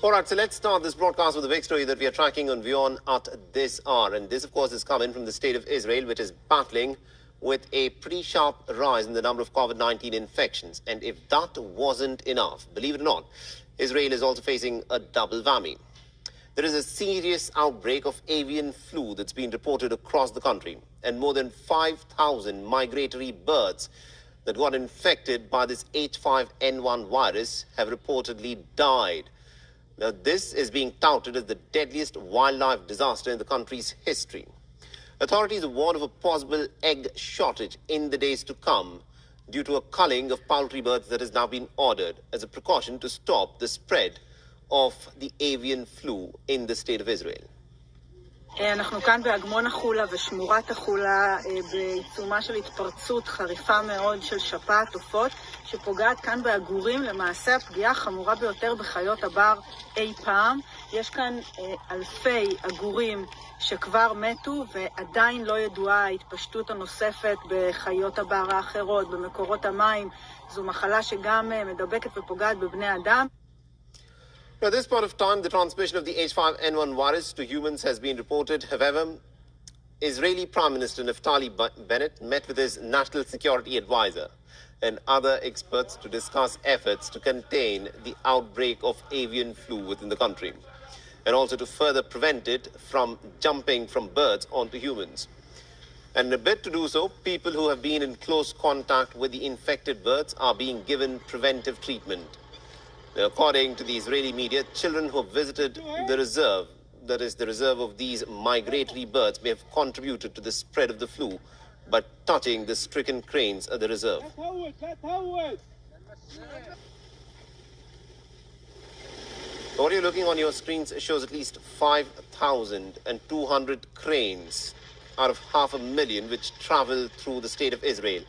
All right, so let's start this broadcast with a big story that we are tracking on WION at this hour. And this, of course, is coming from the state of Israel, which is battling with a pretty sharp rise in the number of COVID-19 infections. And if that wasn't enough, believe it or not, Israel is also facing a double whammy. There is a serious outbreak of avian flu that's been reported across the country. And more than 5,000 migratory birds that got infected by this H5N1 virus have reportedly died. Now, this is being touted as the deadliest wildlife disaster in the country's history. Authorities warn of a possible egg shortage in the days to come due to a culling of poultry birds that has now been ordered as a precaution to stop the spread of the avian flu in the state of Israel. אנחנו כאן באגמון החולה ושמורת החולה בעיצומה של התפרצות חריפה מאוד של שפעת עופות שפוגעת כאן בעגורים. למעשה הפגיעה החמורה ביותר בחיות הבר אי פעם. יש כאן אלפי עגורים שכבר מתו ועדיין לא ידועה ההתפשטות הנוספת בחיות הבר האחרות, במקורות המים. זו מחלה שגם מדבקת ופוגעת בבני אדם. At this point of time, the transmission of the H5N1 virus to humans has been reported. However, Israeli Prime Minister Naftali Bennett met with his national security advisor and other experts to discuss efforts to contain the outbreak of avian flu within the country and also to further prevent it from jumping from birds onto humans. And in a bid to do so, people who have been in close contact with the infected birds are being given preventive treatment. Now, according to the Israeli media, children who have visited the reserve, that is the reserve of these migratory birds, may have contributed to the spread of the flu by touching the stricken cranes at the reserve. What you're looking on your screens shows at least 5,200 cranes out of 500,000 which travel through the state of Israel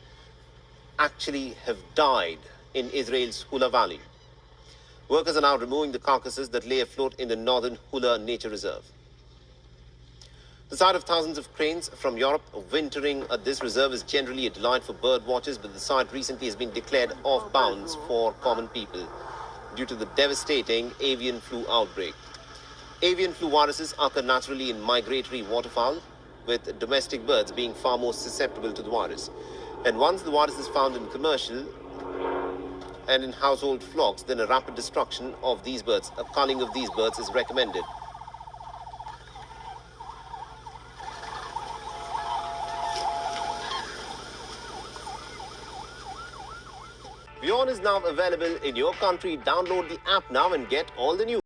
actually have died in Israel's Hula Valley. Workers are now removing the carcasses that lay afloat in the northern Hula Nature Reserve. The sight of thousands of cranes from Europe wintering at this reserve is generally a delight for bird watchers, but the site recently has been declared off bounds for common people due to the devastating avian flu outbreak. Avian flu viruses occur naturally in migratory waterfowl, with domestic birds being far more susceptible to the virus. And once the virus is found in commercial and in household flocks, then a rapid destruction of these birds, a culling of these birds is recommended. WION is now available in your country. Download the app now and get all the news.